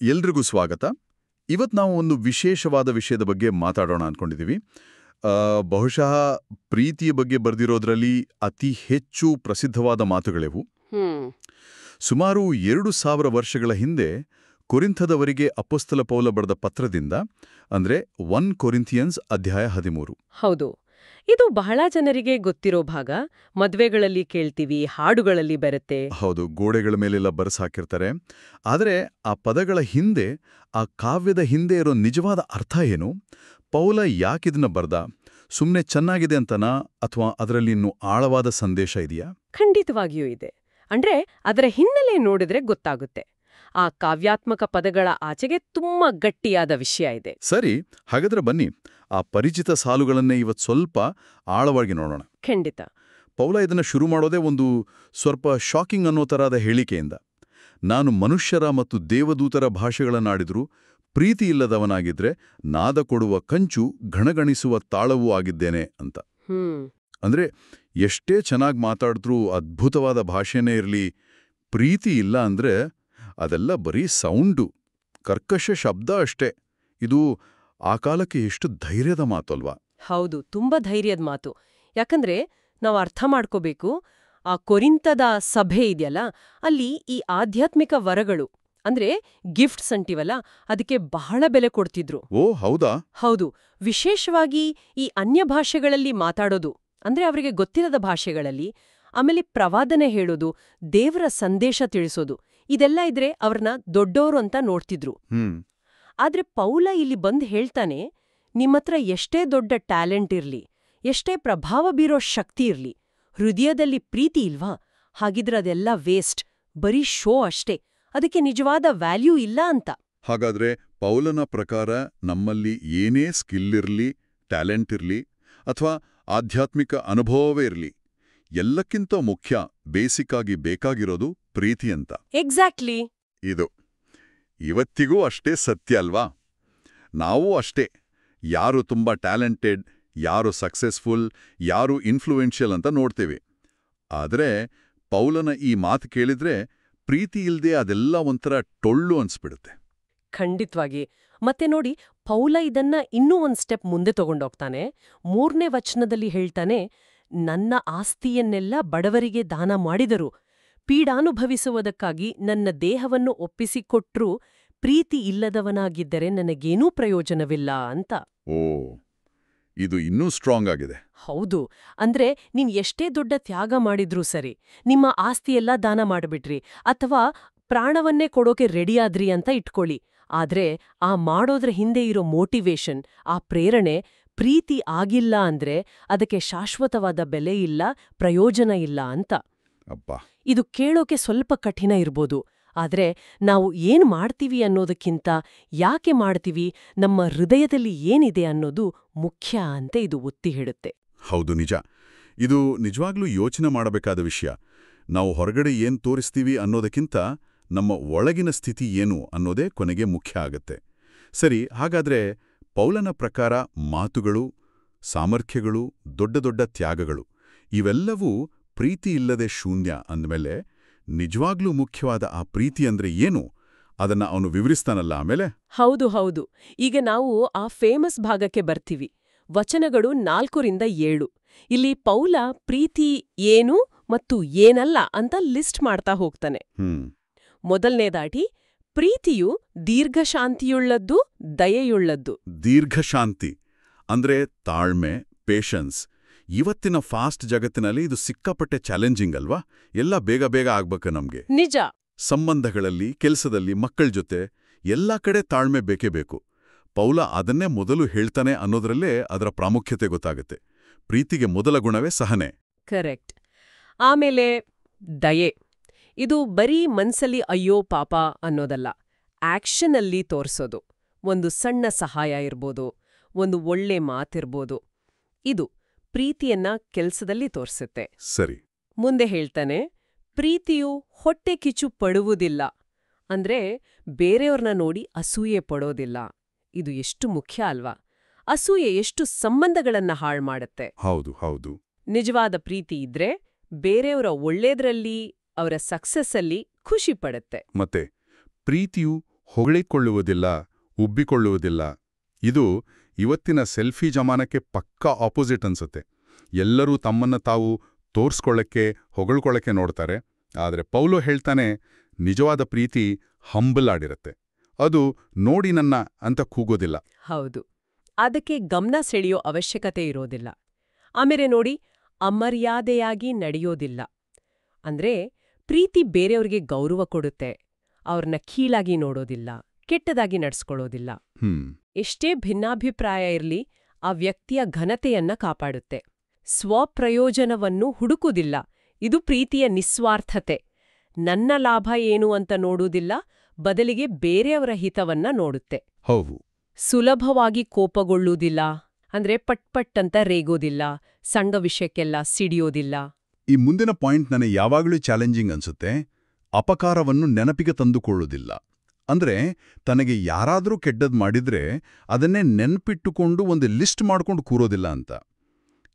ಎಲ್ರಿಗೂ ಸ್ವಾಗತ. ಇವತ್ತು ನಾವು ಒಂದು ವಿಶೇಷವಾದ ವಿಷಯದ ಬಗ್ಗೆ ಮಾತಾಡೋಣ ಅಂದ್ಕೊಂಡಿದ್ದೀವಿ. ಬಹುಶಃ ಪ್ರೀತಿಯ ಬಗ್ಗೆ ಬರೆದಿರೋದ್ರಲ್ಲಿ ಅತಿ ಹೆಚ್ಚು ಪ್ರಸಿದ್ಧವಾದ ಮಾತುಗಳಿವು. ಸುಮಾರು 2000 ವರ್ಷಗಳ ಹಿಂದೆ ಕೊರಿಂಥದವರಿಗೆ ಅಪೊಸ್ತಲ ಪೌಲ ಬರೆದ ಪತ್ರದಿಂದ, ಅಂದ್ರೆ 1 ಕೊರಿಂಥಿಯನ್ಸ್ ಅಧ್ಯಾಯ 13. ಹೌದು, ಇದು ಬಹಳ ಜನರಿಗೆ ಗೊತ್ತಿರೋ ಭಾಗ. ಮದ್ವೆಗಳಲ್ಲಿ ಕೇಳ್ತೀವಿ, ಹಾಡುಗಳಲ್ಲಿ ಬರುತ್ತೆ. ಹೌದು, ಗೋಡೆಗಳ ಮೇಲೆಲ್ಲ ಬರೆಸಾಕಿರ್ತಾರೆ. ಆದರೆ ಆ ಪದಗಳ ಹಿಂದೆ, ಆ ಕಾವ್ಯದ ಹಿಂದೆ ಇರೋ ನಿಜವಾದ ಅರ್ಥ ಏನು? ಪೌಲ ಯಾಕಿದನ್ನ ಬರ್ದ? ಸುಮ್ಮನೆ ಚೆನ್ನಾಗಿದೆ ಅಂತನಾ, ಅಥವಾ ಅದರಲ್ಲಿ ಇನ್ನೂ ಆಳವಾದ ಸಂದೇಶ ಇದೆಯಾ? ಖಂಡಿತವಾಗಿಯೂ ಇದೆ. ಅಂದ್ರೆ ಅದರ ಹಿನ್ನೆಲೆ ನೋಡಿದ್ರೆ ಗೊತ್ತಾಗುತ್ತೆ. ಆ ಕಾವ್ಯಾತ್ಮಕ ಪದಗಳ ಆಚೆಗೆ ತುಂಬಾ ಗಟ್ಟಿಯಾದ ವಿಷಯ ಇದೆ. ಸರಿ, ಹಾಗಾದ್ರೆ ಬನ್ನಿ ಆ ಪರಿಚಿತ ಸಾಲುಗಳನ್ನೇ ಇವತ್ತು ಸ್ವಲ್ಪ ಆಳವಾಗಿ ನೋಡೋಣ. ಖಂಡಿತ. ಪೌಲ ಇದನ್ನ ಶುರು ಮಾಡೋದೇ ಒಂದು ಸ್ವಲ್ಪ ಶಾಕಿಂಗ್ ಅನ್ನೋ ತರಹದ ಹೇಳಿಕೆಯಿಂದ. ನಾನು ಮನುಷ್ಯರ ಮತ್ತು ದೇವದೂತರ ಭಾಷೆಗಳನ್ನಾಡಿದ್ರೂ ಪ್ರೀತಿ ಇಲ್ಲದವನಾಗಿದ್ರೆ ನಾದ ಕೊಡುವ ಕಂಚು ಘಣಗಣಿಸುವ ತಾಳವೂ ಆಗಿದ್ದೇನೆ ಅಂತ. ಅಂದ್ರೆ ಎಷ್ಟೇ ಚೆನ್ನಾಗಿ ಮಾತಾಡಿದ್ರೂ, ಅದ್ಭುತವಾದ ಭಾಷೆನೇ ಇರಲಿ, ಪ್ರೀತಿ ಇಲ್ಲ ಅಂದ್ರೆ ಅದೆಲ್ಲ ಬರೀ ಸೌಂಡು, ಕರ್ಕಶ ಶಬ್ದ ಅಷ್ಟೇ. ಇದು ಆ ಕಾಲಕ್ಕೆ ಎಷ್ಟು ಧೈರ್ಯದ ಮಾತು ಅಲ್ವಾ? ಹೌದು, ತುಂಬಾ ಧೈರ್ಯದ ಮಾತು. ಯಾಕಂದ್ರೆ ನಾವು ಅರ್ಥ ಮಾಡ್ಕೋಬೇಕು, ಆ ಕೊರಿಂಥದ ಸಭೆ ಇದೆಯಲ್ಲ, ಅಲ್ಲಿ ಈ ಆಧ್ಯಾತ್ಮಿಕ ವರಗಳು ಅಂದ್ರೆ ಗಿಫ್ಟ್ಸ್ ಅಂತೀವಲ್ಲ, ಅದಕ್ಕೆ ಬಹಳ ಬೆಲೆ ಕೊಡ್ತಿದ್ರು. ಓ ಹೌದಾ? ಹೌದು, ವಿಶೇಷವಾಗಿ ಈ ಅನ್ಯ ಭಾಷೆಗಳಲ್ಲಿ ಮಾತಾಡೋದು, ಅಂದ್ರೆ ಅವರಿಗೆ ಗೊತ್ತಿರದ ಭಾಷೆಗಳಲ್ಲಿ, ಆಮೇಲೆ ಪ್ರವಾದನೆ ಹೇಳೋದು, ದೇವರ ಸಂದೇಶ ತಿಳಿಸೋದು, ಇದೆಲ್ಲ ಇದ್ರೆ ಅವ್ರನ್ನ ದೊಡ್ಡೋರು ಅಂತ ನೋಡ್ತಿದ್ರು. ಆದ್ರೆ ಪೌಲ ಇಲ್ಲಿ ಬಂದ್ ಹೇಳ್ತಾನೆ, ನಿಮ್ಮತ್ರ ಎಷ್ಟೇ ದೊಡ್ಡ ಟ್ಯಾಲೆಂಟ್ ಇರ್ಲಿ, ಎಷ್ಟೇ ಪ್ರಭಾವ ಬೀರೋ ಶಕ್ತಿ ಇರ್ಲಿ, ಹೃದಯದಲ್ಲಿ ಪ್ರೀತಿ ಇಲ್ವಾ? ಹಾಗಿದ್ರೆ ಅದೆಲ್ಲ ವೇಸ್ಟ್, ಬರೀ ಶೋ ಅಷ್ಟೇ. ಅದಕ್ಕೆ ನಿಜವಾದ ವ್ಯಾಲ್ಯೂ ಇಲ್ಲ ಅಂತ. ಹಾಗಾದ್ರೆ ಪೌಲನ ಪ್ರಕಾರ ನಮ್ಮಲ್ಲಿ ಏನೇ ಸ್ಕಿಲ್ ಇರ್ಲಿ, ಟ್ಯಾಲೆಂಟ್ ಇರ್ಲಿ, ಅಥವಾ ಆಧ್ಯಾತ್ಮಿಕ ಅನುಭವವೇ ಇರ್ಲಿ, ಎಲ್ಲಕ್ಕಿಂತ ಮುಖ್ಯ, ಬೇಸಿಕ್ ಆಗಿ ಬೇಕಾಗಿರೋದು ಪ್ರೀತಿ ಅಂತ. ಎಕ್ಸಾಕ್ಟ್ಲಿ. ಇದು ಇವತ್ತಿಗೂ ಅಷ್ಟೇ ಸತ್ಯ ಅಲ್ವಾ? ನಾವೂ ಅಷ್ಟೇ, ಯಾರು ತುಂಬಾ ಟ್ಯಾಲೆಂಟೆಡ್, ಯಾರು ಸಕ್ಸಸ್ಫುಲ್, ಯಾರು ಇನ್ಫ್ಲೂಯೆನ್ಷಿಯಲ್ ಅಂತ ನೋಡ್ತೇವೆ. ಆದರೆ ಪೌಲನ ಈ ಮಾತು ಕೇಳಿದ್ರೆ ಪ್ರೀತಿ ಇಲ್ದೆ ಅದೆಲ್ಲ ಒಂಥರ ಟೊಳ್ಳು ಅನ್ಸ್ಬಿಡುತ್ತೆ. ಖಂಡಿತವಾಗಿ. ಮತ್ತೆ ನೋಡಿ, ಪೌಲ ಇದನ್ನ ಇನ್ನೂ ಒಂದ್ ಸ್ಟೆಪ್ ಮುಂದೆ ತಗೊಂಡೋಗ್ತಾನೆ. 3ನೇ ವಚನದಲ್ಲಿ ಹೇಳ್ತಾನೆ, ನನ್ನ ಆಸ್ತಿಯನ್ನೆಲ್ಲ ಬಡವರಿಗೆ ದಾನ ಮಾಡಿದರು, ಪೀಡಾನುಭವಿಸುವುದಕ್ಕಾಗಿ ನನ್ನ ದೇಹವನ್ನು ಒಪ್ಪಿಸಿಕೊಟ್ರೂ ಪ್ರೀತಿ ಇಲ್ಲದವನಾಗಿದ್ದರೆ ನನಗೇನೂ ಪ್ರಯೋಜನವಿಲ್ಲ ಅಂತ. ಓ, ಇದು ಇನ್ನೂ ಸ್ಟ್ರಾಂಗ್ ಆಗಿದೆ. ಹೌದು, ಅಂದ್ರೆ ನೀನ್ ಎಷ್ಟೇ ದೊಡ್ಡ ತ್ಯಾಗ ಮಾಡಿದ್ರೂ ಸರಿ, ನಿಮ್ಮ ಆಸ್ತಿಯೆಲ್ಲ ದಾನ ಮಾಡಿಬಿಟ್ರಿ, ಅಥವಾ ಪ್ರಾಣವನ್ನೇ ಕೊಡೋಕೆ ರೆಡಿಯಾದ್ರಿ ಅಂತ ಇಟ್ಕೊಳ್ಳಿ, ಆದ್ರೆ ಆ ಮಾಡೋದ್ರ ಹಿಂದೆ ಇರೋ ಮೋಟಿವೇಶನ್, ಆ ಪ್ರೇರಣೆ ಪ್ರೀತಿ ಆಗಿಲ್ಲ ಅಂದ್ರೆ ಅದಕ್ಕೆ ಶಾಶ್ವತವಾದ ಬೆಲೆ ಇಲ್ಲ, ಪ್ರಯೋಜನ ಇಲ್ಲ ಅಂತ. ಇದು ಕೇಳೋಕೆ ಸ್ವಲ್ಪ ಕಠಿಣ ಇರ್ಬೋದು, ಆದ್ರೆ ನಾವು ಏನ್ ಮಾಡ್ತೀವಿ ಅನ್ನೋದಕ್ಕಿಂತ ಯಾಕೆ ಮಾಡ್ತೀವಿ, ನಮ್ಮ ಹೃದಯದಲ್ಲಿ ಏನಿದೆ ಅನ್ನೋದು ಮುಖ್ಯ ಅಂತ ಇದು ಒತ್ತಿ ಹೇಳುತ್ತೆ. ಹೌದು, ನಿಜ. ಇದು ನಿಜವಾಗ್ಲೂ ಯೋಚನೆ ಮಾಡಬೇಕಾದ ವಿಷಯ. ನಾವು ಹೊರಗಡೆ ಏನ್ ತೋರಿಸ್ತೀವಿ ಅನ್ನೋದಕ್ಕಿಂತ ನಮ್ಮ ಒಳಗಿನ ಸ್ಥಿತಿ ಏನು ಅನ್ನೋದೇ ಕೊನೆಗೆ ಮುಖ್ಯ ಆಗತ್ತೆ. ಸರಿ, ಹಾಗಾದ್ರೆ ಪೌಲನ ಪ್ರಕಾರ ಮಾತುಗಳು, ಸಾಮರ್ಥ್ಯಗಳು, ದೊಡ್ಡ ದೊಡ್ಡ ತ್ಯಾಗಗಳು ಇವೆಲ್ಲವೂ ಪ್ರೀತಿ ಇಲ್ಲದೆ ಶೂನ್ಯ ಅಂದ್ಮೇಲೆ ನಿಜವಾಗ್ಲೂ ಮುಖ್ಯವಾದ ಆ ಪ್ರೀತಿ ಅಂದ್ರೆ ಏನು? ಅದನ್ನ ಅವನು ವಿವರಿಸ್ತಾನಲ್ಲ ಆಮೇಲೆ. ಹೌದು ಹೌದು. ಈಗ ನಾವು ಆ ಫೇಮಸ್ ಭಾಗಕ್ಕೆ ಬರ್ತೀವಿ. ವಚನಗಳು 4-7. ಇಲ್ಲಿ ಪೌಲ ಪ್ರೀತಿ ಏನು ಮತ್ತು ಏನಲ್ಲ ಅಂತ ಲಿಸ್ಟ್ ಮಾಡ್ತಾ ಹೋಗ್ತಾನೆ. ಮೊದಲನೇದಾಗಿ, ಪ್ರೀತಿಯು ದೀರ್ಘಶಾಂತಿಯುಳ್ಳದ್ದು, ದಯೆಯುಳ್ಳದ್ದು. ದೀರ್ಘಶಾಂತಿ ಅಂದ್ರೆ ತಾಳ್ಮೆ, ಪೇಷನ್ಸ್. ಇವತ್ತಿನ ಫಾಸ್ಟ್ ಜಗತ್ತಿನಲ್ಲಿ ಇದು ಸಿಕ್ಕಾಪಟ್ಟೆ ಚಾಲೆಂಜಿಂಗ್ ಅಲ್ವಾ? ಎಲ್ಲ ಬೇಗ ಬೇಗ ಆಗ್ಬೇಕು ನಮ್ಗೆ. ನಿಜ. ಸಂಬಂಧಗಳಲ್ಲಿ, ಕೆಲಸದಲ್ಲಿ, ಮಕ್ಕಳ ಜೊತೆ ಎಲ್ಲ ಕಡೆ ತಾಳ್ಮೆ ಬೇಕೇ ಬೇಕು. ಪೌಲ ಅದನ್ನೇ ಮೊದಲು ಹೇಳ್ತಾನೆ ಅನ್ನೋದ್ರಲ್ಲೇ ಅದರ ಪ್ರಾಮುಖ್ಯತೆ ಗೊತ್ತಾಗುತ್ತೆ. ಪ್ರೀತಿಗೆ ಮೊದಲ ಗುಣವೇ ಸಹನೆ. ಕರೆಕ್ಟ್. ಆಮೇಲೆ ದಯೆ. ಇದು ಬರೀ ಮನ್ಸಲ್ಲಿ ಅಯ್ಯೋ ಪಾಪ ಅನ್ನೋದಲ್ಲ, ಆಕ್ಷನಲ್ಲಿ ತೋರ್ಸೋದು. ಒಂದು ಸಣ್ಣ ಸಹಾಯ ಇರ್ಬೋದು, ಒಂದು ಒಳ್ಳೆ ಮಾತಿರ್ಬೋದು. ಇದು ಪ್ರೀತಿಯನ್ನ ಕೆಲ್ಸದಲ್ಲಿ ತೋರ್ಸುತ್ತೆ. ಸರಿ. ಮುಂದೆ ಹೇಳ್ತಾನೆ, ಪ್ರೀತಿಯು ಹೊಟ್ಟೆ ಕಿಚ್ಚು ಪಡುವುದಿಲ್ಲ, ಅಂದ್ರೆ ಬೇರೆಯವ್ರನ್ನ ನೋಡಿ ಅಸೂಯೆ ಪಡೋದಿಲ್ಲ. ಇದು ಎಷ್ಟು ಮುಖ್ಯ ಅಲ್ವಾ? ಅಸೂಯೆ ಎಷ್ಟು ಸಂಬಂಧಗಳನ್ನ ಹಾಳು ಮಾಡುತ್ತೆ. ಹೌದು ಹೌದು. ನಿಜವಾದ ಪ್ರೀತಿ ಇದ್ರೆ ಬೇರೆಯವರ ಒಳ್ಳೇದ್ರಲ್ಲಿ, ಅವರ ಸಕ್ಸಸ್ಸಲ್ಲಿ ಖುಷಿ ಪಡುತ್ತೆ. ಮತ್ತೆ ಪ್ರೀತಿಯು ಹೊಗಳಿಕೊಳ್ಳುವುದಿಲ್ಲ, ಉಬ್ಬಿಕೊಳ್ಳುವುದಿಲ್ಲ. ಇದು ಇವತ್ತಿನ ಸೆಲ್ಫಿ ಜಮಾನಕ್ಕೆ ಪಕ್ಕಾ ಆಪೋಸಿಟ್ ಅನ್ಸುತ್ತೆ. ಎಲ್ಲರೂ ತಮ್ಮನ್ನ ತಾವು ತೋರ್ಸ್ಕೊಳ್ಳಕ್ಕೆ, ಹೊಗಳ್ಕೊಳ್ಳಕ್ಕೆ ನೋಡ್ತಾರೆ. ಆದರೆ ಪೌಲೋ ಹೇಳ್ತಾನೆ, ನಿಜವಾದ ಪ್ರೀತಿ ಹಂಬಲ್ ಆಗಿರುತ್ತೆ. ಅದು ನೋಡಿ ನನ್ನ ಅಂತ ಕೂಗೋದಿಲ್ಲ. ಹೌದು, ಅದಕ್ಕೆ ಗಮನ ಸೆಳೆಯೋ ಅವಶ್ಯಕತೆ ಇರೋದಿಲ್ಲ. ಆಮೇಲೆ ನೋಡಿ, ಅಮರ್ಯಾದೆಯಾಗಿ ನಡೆಯೋದಿಲ್ಲ. ಅಂದ್ರೆ ಪ್ರೀತಿ ಬೇರೆಯವ್ರಿಗೆ ಗೌರವ ಕೊಡುತ್ತೆ, ಅವ್ರನ್ನ ಕೀಳಾಗಿ ನೋಡೋದಿಲ್ಲ, ಕೆಟ್ಟದಾಗಿ ನಡ್ಸ್ಕೊಳ್ಳೋದಿಲ್ಲ. ಎಷ್ಟೇ ಭಿನ್ನಾಭಿಪ್ರಾಯ ಇರ್ಲಿ, ಆ ವ್ಯಕ್ತಿಯ ಘನತೆಯನ್ನ ಕಾಪಾಡುತ್ತೆ. ಸ್ವಪ್ರಯೋಜನವನ್ನು ಹುಡುಕುದಿಲ್ಲ. ಇದು ಪ್ರೀತಿಯ ನಿಸ್ವಾರ್ಥತೆ. ನನ್ನ ಲಾಭ ಏನು ಅಂತ ನೋಡುವುದಿಲ್ಲ, ಬದಲಿಗೆ ಬೇರೆಯವರ ಹಿತವನ್ನ ನೋಡುತ್ತೆ. ಹೌದು. ಸುಲಭವಾಗಿ ಕೋಪಗೊಳ್ಳುವುದಿಲ್ಲ, ಅಂದ್ರೆ ಪಟ್ಪಟ್ ಅಂತ ರೇಗೋದಿಲ್ಲ, ಸಣ್ಣ ವಿಷಯಕ್ಕೆಲ್ಲ ಸಿಡಿಯೋದಿಲ್ಲ. ಈ ಮುಂದಿನ ಪಾಯಿಂಟ್ ನನಗೆ ಯಾವಾಗಲೂ ಚಾಲೆಂಜಿಂಗ್ ಅನ್ಸುತ್ತೆ. ಅಪಕಾರವನ್ನು ನೆನಪಿಗೆ ತಂದುಕೊಳ್ಳುವುದಿಲ್ಲ. ಅಂದ್ರೆ ತನಗೆ ಯಾರಾದರೂ ಕೆಟ್ಟದ್ ಮಾಡಿದ್ರೆ ಅದನ್ನೇ ನೆನ್ಪಿಟ್ಟುಕೊಂಡು ಒಂದು ಲಿಸ್ಟ್ ಮಾಡ್ಕೊಂಡು ಕೂರೋದಿಲ್ಲ ಅಂತ.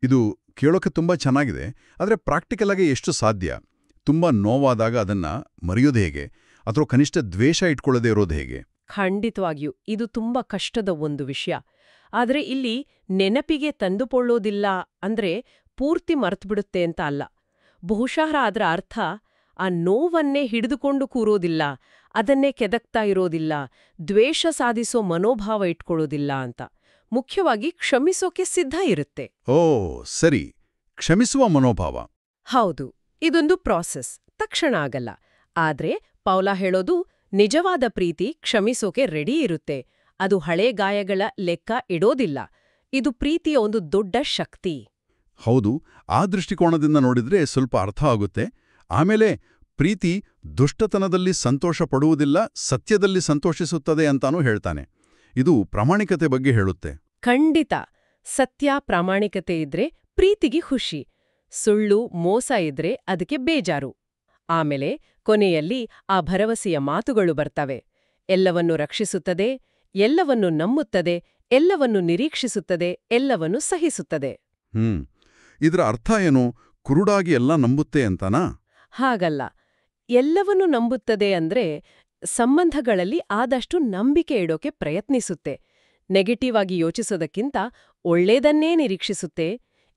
ಇದು ಕೇಳೋಕೆ ತುಂಬಾ ಚೆನ್ನಾಗಿದೆ, ಆದರೆ ಪ್ರಾಕ್ಟಿಕಲ್ ಆಗಿ ಎಷ್ಟು ಸಾಧ್ಯ? ತುಂಬಾ ನೋವಾದಾಗ ಅದನ್ನ ಮರೆಯೋದು ಹೇಗೆ? ಅಥವಾ ಕನಿಷ್ಠ ದ್ವೇಷ ಇಟ್ಕೊಳ್ಳದೆ ಇರೋದು ಹೇಗೆ? ಖಂಡಿತವಾಗಿಯೂ ಇದು ತುಂಬಾ ಕಷ್ಟದ ಒಂದು ವಿಷಯ. ಆದ್ರೆ ಇಲ್ಲಿ ನೆನಪಿಗೆ ತಂದುಕೊಳ್ಳೋದಿಲ್ಲ ಅಂದ್ರೆ ಪೂರ್ತಿ ಮರ್ತುಬಿಡುತ್ತೆ ಅಂತ ಅಲ್ಲ. ಬಹುಶಃ ಅದರ ಅರ್ಥ ಆ ನೋವನ್ನೇ ಹಿಡಿದುಕೊಂಡು ಕೂರೋದಿಲ್ಲ, ಅದನ್ನೇ ಕೆದಕ್ತಾ ಇರೋದಿಲ್ಲ, ದ್ವೇಷ ಸಾಧಿಸೋ ಮನೋಭಾವ ಇಟ್ಕೊಳ್ಳೋದಿಲ್ಲ ಅಂತ. ಮುಖ್ಯವಾಗಿ ಕ್ಷಮಿಸೋಕೆ ಸಿದ್ಧ ಇರುತ್ತೆ. ಓ ಸರಿ, ಕ್ಷಮಿಸುವ ಮನೋಭಾವ. ಹೌದು, ಇದೊಂದು ಪ್ರಾಸೆಸ್, ತಕ್ಷಣ ಆಗಲ್ಲ. ಆದ್ರೆ ಪೌಲ ಹೇಳೋದು, ನಿಜವಾದ ಪ್ರೀತಿ ಕ್ಷಮಿಸೋಕೆ ರೆಡಿ ಇರುತ್ತೆ. ಅದು ಹಳೇ ಗಾಯಗಳ ಲೆಕ್ಕ ಇಡೋದಿಲ್ಲ. ಇದು ಪ್ರೀತಿಯ ಒಂದು ದೊಡ್ಡ ಶಕ್ತಿ. ಹೌದು, ಆ ದೃಷ್ಟಿಕೋನದಿಂದ ನೋಡಿದ್ರೆ ಸ್ವಲ್ಪ ಅರ್ಥ ಆಗುತ್ತೆ. ಆಮೇಲೆ ಪ್ರೀತಿ ದುಷ್ಟತನದಲ್ಲಿ ಸಂತೋಷ ಪಡುವುದಿಲ್ಲ, ಸತ್ಯದಲ್ಲಿ ಸಂತೋಷಿಸುತ್ತದೆ ಅಂತಾನೂ ಹೇಳ್ತಾನೆ. ಇದು ಪ್ರಾಮಾಣಿಕತೆ ಬಗ್ಗೆ ಹೇಳುತ್ತೆ. ಖಂಡಿತ. ಸತ್ಯ, ಪ್ರಾಮಾಣಿಕತೆ ಇದ್ರೆ ಪ್ರೀತಿಗೆ ಖುಷಿ. ಸುಳ್ಳು, ಮೋಸ ಇದ್ರೆ ಅದಕ್ಕೆ ಬೇಜಾರು. ಆಮೇಲೆ ಕೊನೆಯಲ್ಲಿ ಆ ಭರವಸೆಯ ಮಾತುಗಳು ಬರ್ತವೆ. ಎಲ್ಲವನ್ನು ರಕ್ಷಿಸುತ್ತದೆ, ಎಲ್ಲವನ್ನು ನಂಬುತ್ತದೆ, ಎಲ್ಲವನ್ನು ನಿರೀಕ್ಷಿಸುತ್ತದೆ, ಎಲ್ಲವನ್ನು ಸಹಿಸುತ್ತದೆ. ಇದರ ಅರ್ಥ ಏನು? ಕುರುಡಾಗಿ ಎಲ್ಲ ನಂಬುತ್ತೆ ಅಂತನಾ? ಹಾಗಲ್ಲ. ಎಲ್ಲವನ್ನು ನಂಬುತ್ತದೆ ಅಂದ್ರೆ ಸಂಬಂಧಗಳಲ್ಲಿ ಆದಷ್ಟು ನಂಬಿಕೆ ಇಡೋಕೆ ಪ್ರಯತ್ನಿಸುತ್ತೆ. ನೆಗೆಟಿವ್ ಆಗಿ ಯೋಚಿಸೋದಕ್ಕಿಂತ ಒಳ್ಳೇದನ್ನೇ ನಿರೀಕ್ಷಿಸುತ್ತೆ.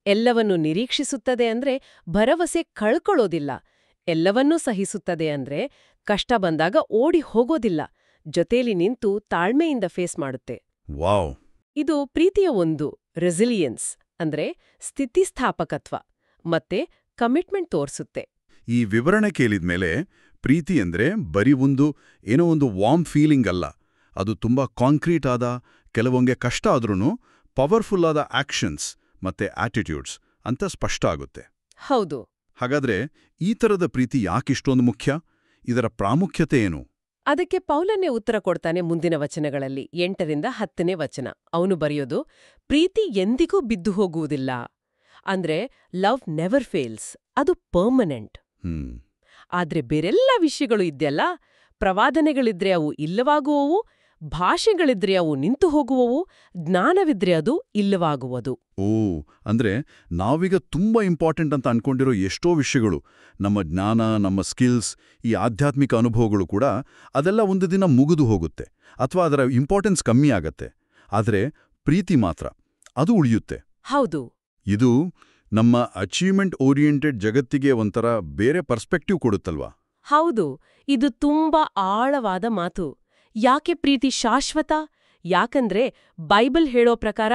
ಎಲ್ಲವನ್ನು ನಿರೀಕ್ಷಿಸುತ್ತದೆ ಅಂದ್ರೆ ಭರವಸೆ ಕಳ್ಕೊಳ್ಳೋದಿಲ್ಲ. ಎಲ್ಲವನ್ನೂ ಸಹಿಸುತ್ತದೆ ಅಂದ್ರೆ ಕಷ್ಟ ಬಂದಾಗ ಓಡಿ ಹೋಗೋದಿಲ್ಲ, ಜೊತೇಲಿ ನಿಂತು ತಾಳ್ಮೆಯಿಂದ ಫೇಸ್ ಮಾಡುತ್ತೆ. ವಾವ್! ಇದು ಪ್ರೀತಿಯ ಒಂದು ರೆಸಿಲಿಯನ್ಸ್, ಅಂದ್ರೆ ಸ್ಥಿತಿಸ್ಥಾಪಕತ್ವ ಮತ್ತೆ ಕಮಿಟ್ಮೆಂಟ್ ತೋರಿಸುತ್ತೆ. ಈ ವಿವರಣೆ ಕೇಳಿದ್ಮೇಲೆ ಪ್ರೀತಿ ಅಂದ್ರೆ ಬರೀ ಏನೋ ಒಂದು ವಾರ್ಮ್ ಫೀಲಿಂಗ್ ಅಲ್ಲ. ಅದು ತುಂಬಾ ಕಾಂಕ್ರೀಟ್ ಆದ, ಕೆಲವೊಂಗೆ ಕಷ್ಟ ಆದ್ರೂ ಪವರ್ಫುಲ್ ಆದ ಆಕ್ಷನ್ಸ್ ಮತ್ತೆ ಆಟಿಟ್ಯೂಡ್ಸ್ ಅಂತ ಸ್ಪಷ್ಟ ಆಗುತ್ತೆ. ಹೌದು. ಹಾಗಾದ್ರೆ ಈ ಥರದ ಪ್ರೀತಿ ಯಾಕಿಷ್ಟೊಂದು ಮುಖ್ಯ? ಇದರ ಪ್ರಾಮುಖ್ಯತೆ ಏನು? ಅದಕ್ಕೆ ಪೌಲನೇ ಉತ್ತರ ಕೊಡ್ತಾನೆ ಮುಂದಿನ ವಚನಗಳಲ್ಲಿ. 8ರಿಂದ 10ನೇ ವಚನ. ಅವನು ಬರೆಯೋದು, ಪ್ರೀತಿ ಎಂದಿಗೂ ಬಿದ್ದು ಹೋಗುವುದಿಲ್ಲ. ಅಂದ್ರೆ ಲವ್ ನೆವರ್ ಫೇಲ್ಸ್, ಅದು ಪರ್ಮನೆಂಟ್. ಆದ್ರೆ ಬೇರೆಲ್ಲ ವಿಷಯಗಳು ಇದೆಯಲ್ಲ, ಪ್ರವಾದನೆಗಳಿದ್ರೆ ಅವು ಇಲ್ಲವಾಗುವವು, ಭಾಷೆಗಳಿದ್ರೆ ಅವು ನಿಂತು ಹೋಗುವವು, ಜ್ಞಾನವಿದ್ರೆ ಅದು ಇಲ್ಲವಾಗುವುದು. ಓ, ಅಂದ್ರೆ ನಾವೀಗ ತುಂಬಾ ಇಂಪಾರ್ಟೆಂಟ್ ಅಂತ ಅನ್ಕೊಂಡಿರೋ ಎಷ್ಟೋ ವಿಷಯಗಳು, ನಮ್ಮ ಜ್ಞಾನ, ನಮ್ಮ ಸ್ಕಿಲ್ಸ್, ಈ ಆಧ್ಯಾತ್ಮಿಕ ಅನುಭವಗಳು ಕೂಡ ಅದೆಲ್ಲ ಒಂದು ದಿನ ಮುಗಿದು ಹೋಗುತ್ತೆ, ಅಥವಾ ಅದರ ಇಂಪಾರ್ಟೆನ್ಸ್ ಕಮ್ಮಿ ಆಗತ್ತೆ. ಆದರೆ ಪ್ರೀತಿ ಮಾತ್ರ, ಅದು ಉಳಿಯುತ್ತೆ. ಹೌದು. ಇದು ನಮ್ಮ ಅಚೀವ್ಮೆಂಟ್ ಓರಿಯೆಂಟೆಡ್ ಜಗತ್ತಿಗೆ ಒಂಥರ ಬೇರೆ ಪರ್ಸ್ಪೆಕ್ಟಿವ್ ಕೊಡುತ್ತಲ್ವಾ? ಹೌದು, ಇದು ತುಂಬಾ ಆಳವಾದ ಮಾತು. ಯಾಕೆ ಪ್ರೀತಿ ಶಾಶ್ವತ? ಯಾಕಂದ್ರೆ ಬೈಬಲ್ ಹೇಳೋ ಪ್ರಕಾರ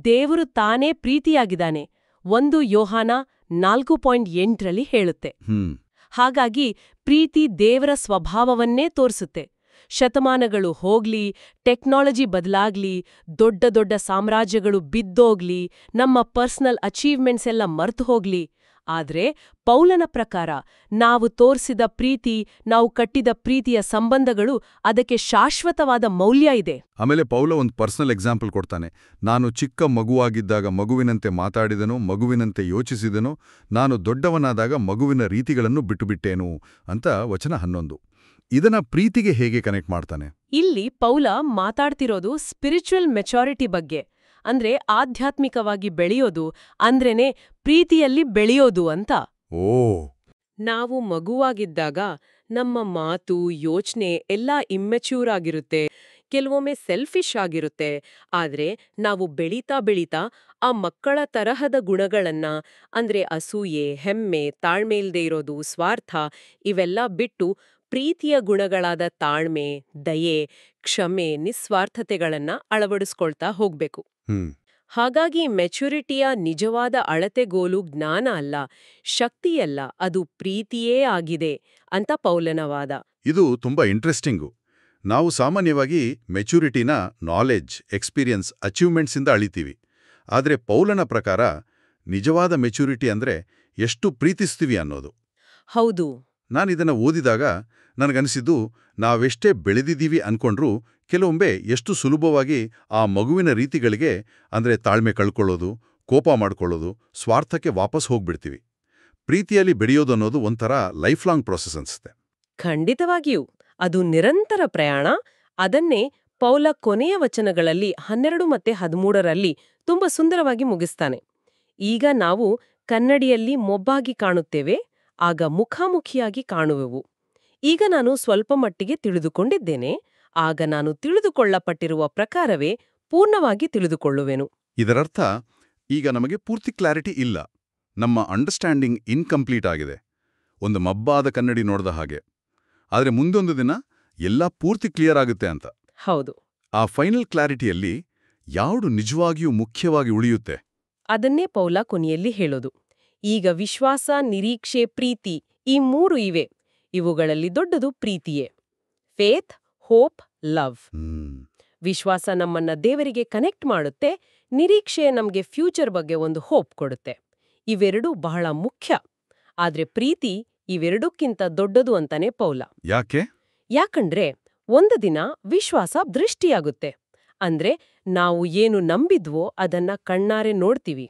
ದೇವರು ತಾನೇ ಪ್ರೀತಿಯಾಗಿದ್ದಾನೆ. 1 ಯೋಹಾನ 4.8ರಲ್ಲಿ ಹೇಳುತ್ತೆ. ಹಾಗಾಗಿ ಪ್ರೀತಿ ದೇವರ ಸ್ವಭಾವವನ್ನೇ ತೋರಿಸುತ್ತೆ. ಶತಮಾನಗಳು ಹೋಗ್ಲಿ, ಟೆಕ್ನಾಲಜಿ ಬದಲಾಗ್ಲಿ, ದೊಡ್ಡ ದೊಡ್ಡ ಸಾಮ್ರಾಜ್ಯಗಳು ಬಿದ್ದೋಗ್ಲಿ, ನಮ್ಮ ಪರ್ಸನಲ್ ಅಚೀವ್ಮೆಂಟ್ಸ್ ಎಲ್ಲ ಮರ್ತು ಹೋಗ್ಲಿ, ಆದ್ರೆ ಪೌಲನ ಪ್ರಕಾರ ನಾವು ತೋರಿಸಿದ ಪ್ರೀತಿ, ನಾವು ಕಟ್ಟಿದ ಪ್ರೀತಿಯ ಸಂಬಂಧಗಳು, ಅದಕ್ಕೆ ಶಾಶ್ವತವಾದ ಮೌಲ್ಯ ಇದೆ. ಆಮೇಲೆ ಪೌಲ ಒಂದು ಪರ್ಸನಲ್ ಎಕ್ಸಾಂಪಲ್ ಕೊಡ್ತಾನೆ. ನಾನು ಚಿಕ್ಕ ಮಗುವಾಗಿದ್ದಾಗ ಮಗುವಿನಂತೆ ಮಾತಾಡಿದನು, ಮಗುವಿನಂತೆ ಯೋಚಿಸಿದನು, ನಾನು ದೊಡ್ಡವನಾದಾಗ ಮಗುವಿನ ರೀತಿಗಳನ್ನು ಬಿಟ್ಟುಬಿಟ್ಟೇನು ಅಂತ ವಚನ 11. ಇದನ್ನ ಪ್ರೀತಿಗೆ ಹೇಗೆ ಕನೆಕ್ಟ್ ಮಾಡ್ತಾನೆ? ಇಲ್ಲಿ ಪೌಲ ಮಾತಾಡ್ತಿರೋದು ಸ್ಪಿರಿಚುವಲ್ ಮೆಚುರಿಟಿ ಬಗ್ಗೆ. ಅಂದ್ರೆ ಆಧ್ಯಾತ್ಮಿಕವಾಗಿ ಬೆಳೆಯೋದು ಅಂದ್ರೇನೆ ಪ್ರೀತಿಯಲ್ಲಿ ಬೆಳೆಯೋದು ಅಂತ. ಓ, ನಾವು ಮಗುವಾಗಿದ್ದಾಗ ನಮ್ಮ ಮಾತು ಯೋಚನೆ ಎಲ್ಲ ಇಮ್ಮೆಚ್ಯೂರ್ ಆಗಿರುತ್ತೆ, ಕೆಲವೊಮ್ಮೆ ಸೆಲ್ಫಿಶ್ ಆಗಿರುತ್ತೆ. ಆದ್ರೆ ನಾವು ಬೆಳೀತಾ ಬೆಳೀತಾ ಆ ಮಕ್ಕಳ ತರಹದ ಗುಣಗಳನ್ನ ಅಂದ್ರೆ ಅಸೂಯೆ, ಹೆಮ್ಮೆ, ತಾಳ್ಮೆ ಇಲ್ದೇ ಇರೋದು, ಸ್ವಾರ್ಥ ಇವೆಲ್ಲ ಬಿಟ್ಟು ಪ್ರೀತಿಯ ಗುಣಗಳಾದ ತಾಳ್ಮೆ, ದಯೆ, ಕ್ಷಮೆ, ನಿಸ್ವಾರ್ಥತೆಗಳನ್ನ ಅಳವಡಿಸ್ಕೊಳ್ತಾ ಹೋಗ್ಬೇಕು. ಹ್ಮ್ ಹಾಗಾಗಿ ಮೆಚುರಿಟಿಯ ನಿಜವಾದ ಅಳತೆಗೋಲು ಜ್ಞಾನ ಅಲ್ಲ, ಶಕ್ತಿಯಲ್ಲ, ಅದು ಪ್ರೀತಿಯೇ ಆಗಿದೆ ಅಂತ ಪೌಲನ ವಾದ. ಇದು ತುಂಬಾ ಇಂಟ್ರೆಸ್ಟಿಂಗು. ನಾವು ಸಾಮಾನ್ಯವಾಗಿ ಮೆಚುರಿಟಿನ ನಾಲೆಡ್ಜ್, ಎಕ್ಸ್ಪೀರಿಯನ್ಸ್, ಅಚೀವ್ಮೆಂಟ್ಸಿಂದ ಅಳಿತೀವಿ. ಆದರೆ ಪೌಲನ ಪ್ರಕಾರ ನಿಜವಾದ ಮೆಚುರಿಟಿ ಅಂದ್ರೆ ಎಷ್ಟು ಪ್ರೀತಿಸ್ತೀವಿ ಅನ್ನೋದು. ಹೌದು. ನಾನಿದನ್ನು ಓದಿದಾಗ ನನಗನಿಸಿದ್ದು, ನಾವೆಷ್ಟೇ ಬೆಳೆದಿದ್ದೀವಿ ಅನ್ಕೊಂಡ್ರೂ ಕೆಲವೊಮ್ಮೆ ಎಷ್ಟು ಸುಲಭವಾಗಿ ಆ ಮಗುವಿನ ರೀತಿಗಳಿಗೆ ಅಂದ್ರೆ ತಾಳ್ಮೆ ಕಳ್ಕೊಳ್ಳೋದು, ಕೋಪ ಮಾಡ್ಕೊಳ್ಳೋದು, ಸ್ವಾರ್ಥಕ್ಕೆ ವಾಪಸ್ ಹೋಗ್ಬಿಡ್ತೀವಿ. ಪ್ರೀತಿಯಲ್ಲಿ ಬೆಳೆಯೋದು ಅನ್ನೋದು ಒಂಥರ ಲೈಫ್ ಲಾಂಗ್ ಪ್ರೊಸೆಸ್ ಅನ್ಸುತ್ತೆ. ಖಂಡಿತವಾಗಿಯೂ ಅದು ನಿರಂತರ ಪ್ರಯಾಣ. ಅದನ್ನೇ ಪೌಲ ಕೊನೆಯ ವಚನಗಳಲ್ಲಿ 12 ಮತ್ತೆ 13ರಲ್ಲಿ ತುಂಬಾ ಸುಂದರವಾಗಿ ಮುಗಿಸ್ತಾನೆ. ಈಗ ನಾವು ಕನ್ನಡಿಯಲ್ಲಿ ಮೊಬ್ಬಾಗಿ ಕಾಣುತ್ತೇವೆ, ಆಗ ಮುಖಾಮುಖಿಯಾಗಿ ಕಾಣುವೆವು. ಈಗ ನಾನು ಸ್ವಲ್ಪ ಮಟ್ಟಿಗೆ ತಿಳಿದುಕೊಂಡಿದ್ದೇನೆ, ಆಗ ನಾನು ತಿಳಿದುಕೊಳ್ಳಪಟ್ಟಿರುವ ಪ್ರಕಾರವೇ ಪೂರ್ಣವಾಗಿ ತಿಳಿದುಕೊಳ್ಳುವೆನು. ಇದರರ್ಥ ಈಗ ನಮಗೆ ಪೂರ್ತಿ ಕ್ಲಾರಿಟಿ ಇಲ್ಲ, ನಮ್ಮ ಅಂಡರ್ಸ್ಟ್ಯಾಂಡಿಂಗ್ ಇನ್ಕಂಪ್ಲೀಟ್ ಆಗಿದೆ, ಒಂದು ಮಬ್ಬಾದ ಕನ್ನಡಿ ನೋಡ್ದ ಹಾಗೆ. ಆದರೆ ಮುಂದೊಂದು ದಿನ ಎಲ್ಲ ಪೂರ್ತಿ ಕ್ಲಿಯರ್ ಆಗುತ್ತೆ ಅಂತ. ಹೌದು. ಆ ಫೈನಲ್ ಕ್ಲಾರಿಟಿಯಲ್ಲಿ ಯಾವುದು ನಿಜವಾಗಿಯೂ ಮುಖ್ಯವಾಗಿ ಉಳಿಯುತ್ತೆ? ಅದನ್ನೇ ಪೌಲ ಕೊನೆಯಲ್ಲಿ ಹೇಳೋದು. ಈಗ ವಿಶ್ವಾಸ, ನಿರೀಕ್ಷೆ, ಪ್ರೀತಿ ಈ 3 ಇವೆ. ಇವುಗಳಲ್ಲಿ ದೊಡ್ಡದು ಪ್ರೀತಿಯೇ. Faith, hope, love. ವಿಶ್ವಾಸ ನಮ್ಮನ್ನ ದೇವರಿಗೆ ಕನೆಕ್ಟ್ ಮಾಡುತ್ತೆ, ನಿರೀಕ್ಷೆ ನಮ್ಗೆ ಫ್ಯೂಚರ್ ಬಗ್ಗೆ ಒಂದು ಹೋಪ್ ಕೊಡುತ್ತೆ. ಇವೆರಡೂ ಬಹಳ ಮುಖ್ಯ. ಆದ್ರೆ ಪ್ರೀತಿ ಇವೆರಡಕ್ಕಿಂತ ದೊಡ್ಡದು ಅಂತಾನೆ ಪೌಲ. ಯಾಕೆ? ಯಾಕಂದ್ರೆ ಒಂದು ದಿನ ವಿಶ್ವಾಸ ದೃಷ್ಟಿಯಾಗುತ್ತೆ. ಅಂದ್ರೆ ನಾವು ಏನು ನಂಬಿದ್ವೋ ಅದನ್ನ ಕಣ್ಣಾರೆ ನೋಡ್ತೀವಿ.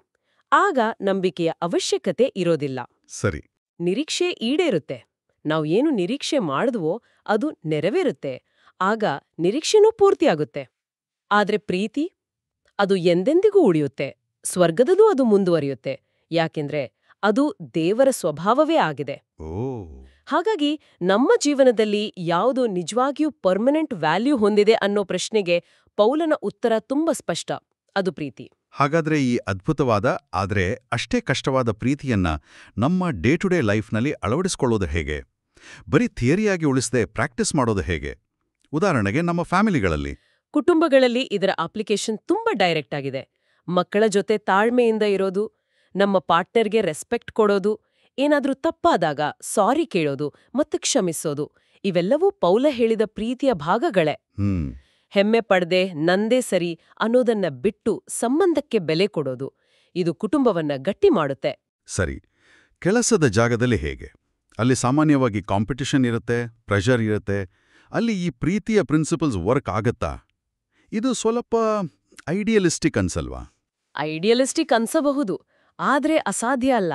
ಆಗ ನಂಬಿಕೆಯ ಅವಶ್ಯಕತೆ ಇರೋದಿಲ್ಲ. ಸರಿ. ನಿರೀಕ್ಷೆ ಈಡೇರುತ್ತೆ. ನಾವು ಏನು ನಿರೀಕ್ಷೆ ಮಾಡಿದ್ವೋ ಅದು ನೆರವೇರುತ್ತೆ. ಆಗ ನಿರೀಕ್ಷೆನೂ ಪೂರ್ತಿಯಾಗುತ್ತೆ. ಆದ್ರೆ ಪ್ರೀತಿ ಅದು ಎಂದೆಂದಿಗೂ ಉಳಿಯುತ್ತೆ. ಸ್ವರ್ಗದಲ್ಲೂ ಅದು ಮುಂದುವರಿಯುತ್ತೆ. ಯಾಕೆಂದ್ರೆ ಅದು ದೇವರ ಸ್ವಭಾವವೇ ಆಗಿದೆ. ಹಾಗಾಗಿ ನಮ್ಮ ಜೀವನದಲ್ಲಿ ಯಾವುದು ನಿಜವಾಗಿಯೂ ಪರ್ಮನೆಂಟ್ ವ್ಯಾಲ್ಯೂ ಹೊಂದಿದೆ ಅನ್ನೋ ಪ್ರಶ್ನೆಗೆ ಪೌಲನ ಉತ್ತರ ತುಂಬಾ ಸ್ಪಷ್ಟ. ಅದು ಪ್ರೀತಿ. ಹಾಗಾದ್ರೆ ಈ ಅದ್ಭುತವಾದ ಆದ್ರೆ ಅಷ್ಟೇ ಕಷ್ಟವಾದ ಪ್ರೀತಿಯನ್ನ ನಮ್ಮ ಡೇ ಟು ಡೇ ಲೈಫ್ನಲ್ಲಿ ಅಳವಡಿಸ್ಕೊಳ್ಳೋದು ಹೇಗೆ? ಬರೀ ಥಿಯರಿಯಾಗಿ ಉಳಿಸದೆ ಪ್ರಾಕ್ಟೀಸ್ ಮಾಡೋದು ಹೇಗೆ? ಉದಾಹರಣೆಗೆ ನಮ್ಮ ಫ್ಯಾಮಿಲಿಗಳಲ್ಲಿ, ಕುಟುಂಬಗಳಲ್ಲಿ ಇದರ ಅಪ್ಲಿಕೇಶನ್ ತುಂಬಾ ಡೈರೆಕ್ಟ್ ಆಗಿದೆ. ಮಕ್ಕಳ ಜೊತೆ ತಾಳ್ಮೆಯಿಂದ ಇರೋದು, ನಮ್ಮ ಪಾರ್ಟ್ನರ್ಗೆ ರೆಸ್ಪೆಕ್ಟ್ ಕೊಡೋದು, ಏನಾದ್ರೂ ತಪ್ಪಾದಾಗ ಸಾರಿ ಕೇಳೋದು ಮತ್ತು ಕ್ಷಮಿಸೋದು, ಇವೆಲ್ಲವೂ ಪೌಲ ಹೇಳಿದ ಪ್ರೀತಿಯ ಭಾಗಗಳೇ. ಹೆಮ್ಮೆ ಪಡ್ದೆ ನಂದೇ ಸರಿ ಅನ್ನೋದನ್ನ ಬಿಟ್ಟು ಸಂಬಂಧಕ್ಕೆ ಬೆಲೆ ಕೊಡೋದು, ಇದು ಕುಟುಂಬವನ್ನ ಗಟ್ಟಿ ಮಾಡುತ್ತೆ. ಸರಿ. ಕೆಲಸದ ಜಾಗದಲ್ಲಿ ಹೇಗೆ? ಅಲ್ಲಿ ಸಾಮಾನ್ಯವಾಗಿ ಕಾಂಪಿಟಿಷನ್ ಇರುತ್ತೆ, ಪ್ರೆಷರ್ ಇರುತ್ತೆ. ಅಲ್ಲಿ ಈ ಪ್ರೀತಿಯ ಪ್ರಿನ್ಸಿಪಲ್ಸ್ ವರ್ಕ್ ಆಗತ್ತಾ? ಇದು ಸ್ವಲ್ಪ ಐಡಿಯಲಿಸ್ಟಿಕ್ ಅನ್ಸಲ್ವಾ? ಐಡಿಯಲಿಸ್ಟಿಕ್ ಅನ್ಸಬಹುದು, ಆದ್ರೆ ಅಸಾಧ್ಯ ಅಲ್ಲ.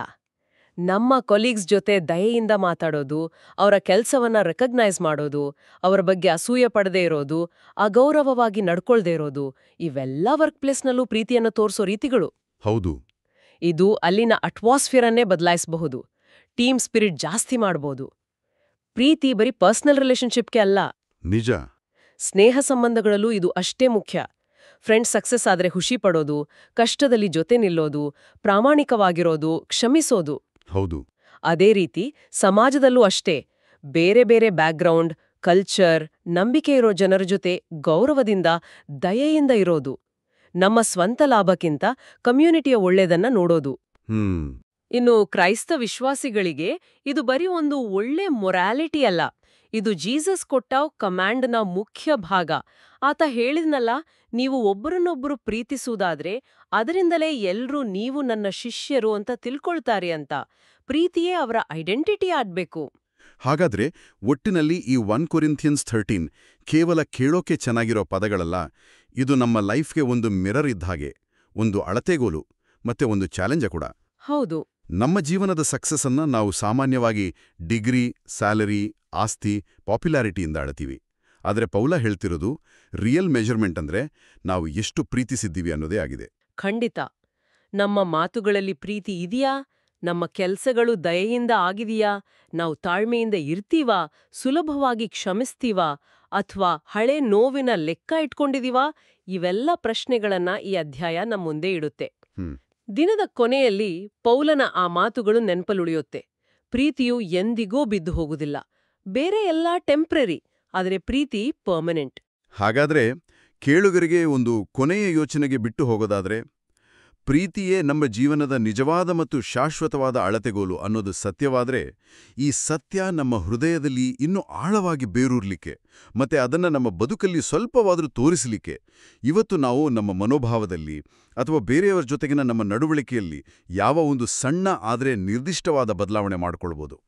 ನಮ್ಮ ಕೊಲೀಗ್ಸ್ ಜೊತೆ ದಯೆಯಿಂದ ಮಾತಾಡೋದು, ಅವರ ಕೆಲಸವನ್ನ ರೆಕಗ್ನೈಸ್ ಮಾಡೋದು, ಅವರ ಬಗ್ಗೆ ಅಸೂಯೆ ಪಡದೇ ಇರೋದು, ಅಗೌರವವಾಗಿ ನಡ್ಕೊಳ್ದೇ ಇರೋದು, ಇವೆಲ್ಲ ವರ್ಕ್ ಪ್ಲೇಸ್ನಲ್ಲೂ ಪ್ರೀತಿಯನ್ನು ತೋರಿಸೋ ರೀತಿಗಳು. ಹೌದು. ಇದು ಅಲ್ಲಿನ ಅಟ್ಮಾಸ್ಫಿಯರನ್ನೇ ಬದಲಾಯಿಸಬಹುದು, ಟೀಮ್ ಸ್ಪಿರಿಟ್ ಜಾಸ್ತಿ ಮಾಡಬಹುದು. ಪ್ರೀತಿ ಬರೀ ಪರ್ಸನಲ್ ರಿಲೇಶನ್ಶಿಪ್ಗೆ ಅಲ್ಲ, ನಿಜ. ಸ್ನೇಹ ಸಂಬಂಧಗಳಲ್ಲೂ ಇದು ಅಷ್ಟೇ ಮುಖ್ಯ. ಫ್ರೆಂಡ್ಸ್ ಸಕ್ಸಸ್ ಆದ್ರೆ ಖುಷಿ ಪಡೋದು, ಕಷ್ಟದಲ್ಲಿ ಜೊತೆ ನಿಲ್ಲೋದು, ಪ್ರಾಮಾಣಿಕವಾಗಿರೋದು, ಕ್ಷಮಿಸೋದು. ಹೌದು. ಅದೇ ರೀತಿ ಸಮಾಜದಲ್ಲೂ ಅಷ್ಟೇ. ಬೇರೆ ಬೇರೆ ಬ್ಯಾಕ್ಗ್ರೌಂಡ್, ಕಲ್ಚರ್, ನಂಬಿಕೆ ಇರೋ ಜನರ ಜೊತೆ ಗೌರವದಿಂದ, ದಯೆಯಿಂದ ಇರೋದು. ನಮ್ಮ ಸ್ವಂತ ಲಾಭಕ್ಕಿಂತ ಕಮ್ಯುನಿಟಿಯ ಒಳ್ಳೆಯದನ್ನ ನೋಡೋದು. ಇನ್ನು ಕ್ರೈಸ್ತ ವಿಶ್ವಾಸಿಗಳಿಗೆ ಇದು ಬರೀ ಒಂದು ಒಳ್ಳೆ ಮೊರಾಲಿಟಿ ಅಲ್ಲ, ಇದು ಜೀಸಸ್ ಕೊಟ್ಟ ಕಮಾಂಡ್ನ ಮುಖ್ಯ ಭಾಗ. ಆತ ಹೇಳಿದ್ನಲ್ಲ, ನೀವು ಒಬ್ಬರನ್ನೊಬ್ಬರು ಪ್ರೀತಿಸುವುದಾದ್ರೆ ಅದರಿಂದಲೇ ಎಲ್ರೂ ನೀವು ನನ್ನ ಶಿಷ್ಯರು ಅಂತ ತಿಳ್ಕೊಳ್ತಾರೆ ಅಂತ. ಪ್ರೀತಿಯೇ ಅವರ ಐಡೆಂಟಿಟಿ ಆಗ್ಬೇಕು. ಹಾಗಾದ್ರೆ ಒಟ್ಟಿನಲ್ಲಿ ಈ 1 ಕೊರಿಂಥಿಯನ್ಸ್ 13 ಕೇವಲ ಕೇಳೋಕೆ ಚೆನ್ನಾಗಿರೋ ಪದಗಳಲ್ಲ, ಇದು ನಮ್ಮ ಲೈಫ್ಗೆ ಒಂದು ಮಿರರ್ ಇದ್ದ ಹಾಗೆ, ಒಂದು ಅಳತೆಗೋಲು ಮತ್ತೆ ಒಂದು ಚಾಲೆಂಜ ಕೂಡ. ಹೌದು. ನಮ್ಮ ಜೀವನದ ಸಕ್ಸಸ್ ಅನ್ನ ನಾವು ಸಾಮಾನ್ಯವಾಗಿ ಡಿಗ್ರಿ, ಸ್ಯಾಲರಿ, ಆಸ್ತಿ, ಪಾಪ್ಯುಲಾರಿಟಿಯಿಂದ ಅಳತೀವಿ. ಆದರೆ ಪೌಲ ಹೇಳ್ತಿರೋದು ರಿಯಲ್ ಮೆಜರ್ಮೆಂಟ್ ಅಂದ್ರೆ ನಾವು ಎಷ್ಟು ಪ್ರೀತಿಸಿದ್ದೀವಿ ಅನ್ನೋದೇ ಆಗಿದೆ. ಖಂಡಿತ. ನಮ್ಮ ಮಾತುಗಳಲ್ಲಿ ಪ್ರೀತಿ ಇದೆಯಾ, ನಮ್ಮ ಕೆಲ್ಸಗಳು ದಯೆಯಿಂದ ಆಗಿದೆಯಾ, ನಾವು ತಾಳ್ಮೆಯಿಂದ ಇರ್ತೀವಾ, ಸುಲಭವಾಗಿ ಕ್ಷಮಿಸ್ತೀವಾ, ಅಥವಾ ಹಳೆ ನೋವಿನ ಲೆಕ್ಕ ಇಟ್ಕೊಂಡಿದೀವಾ, ಇವೆಲ್ಲ ಪ್ರಶ್ನೆಗಳನ್ನ ಈ ಅಧ್ಯಾಯ ನಮ್ಮ ಮುಂದೆ ಇಡುತ್ತೆ. ಹ್ಮ್. ದಿನದ ಕೊನೆಯಲ್ಲಿ ಪೌಲನ ಆ ಮಾತುಗಳು ನೆನಪಲ್ಲುಳಿಯುತ್ತೆ. ಪ್ರೀತಿಯು ಎಂದಿಗೂ ಬಿದ್ದು ಹೋಗುದಿಲ್ಲ. ಬೇರೆ ಎಲ್ಲ ಟೆಂಪ್ರರಿ, ಆದರೆ ಪ್ರೀತಿ ಪರ್ಮನೆಂಟ್. ಹಾಗಾದ್ರೆ ಕೇಳುಗರಿಗೆ ಒಂದು ಕೊನೆಯ ಯೋಚನೆಗೆ ಬಿಟ್ಟು ಹೋಗೋದಾದ್ರೆ, ಪ್ರೀತಿಯೇ ನಮ್ಮ ಜೀವನದ ನಿಜವಾದ ಮತ್ತು ಶಾಶ್ವತವಾದ ಅಳತೆಗೋಲು ಅನ್ನೋದು ಸತ್ಯವಾದ್ರೆ, ಈ ಸತ್ಯ ನಮ್ಮ ಹೃದಯದಲ್ಲಿ ಇನ್ನೂ ಆಳವಾಗಿ ಬೇರೂರ್ಲಿಕ್ಕೆ ಮತ್ತೆ ಅದನ್ನ ನಮ್ಮ ಬದುಕಲ್ಲಿ ಸ್ವಲ್ಪವಾದರೂ ತೋರಿಸಲಿಕ್ಕೆ ಇವತ್ತು ನಾವು ನಮ್ಮ ಮನೋಭಾವದಲ್ಲಿ ಅಥವಾ ಬೇರೆಯವರ ಜೊತೆಗಿನ ನಮ್ಮ ನಡವಳಿಕೆಯಲ್ಲಿ ಯಾವ ಒಂದು ಸಣ್ಣ ಆದರೆ ನಿರ್ದಿಷ್ಟವಾದ ಬದಲಾವಣೆ ಮಾಡಿಕೊಳ್ಬೋದು.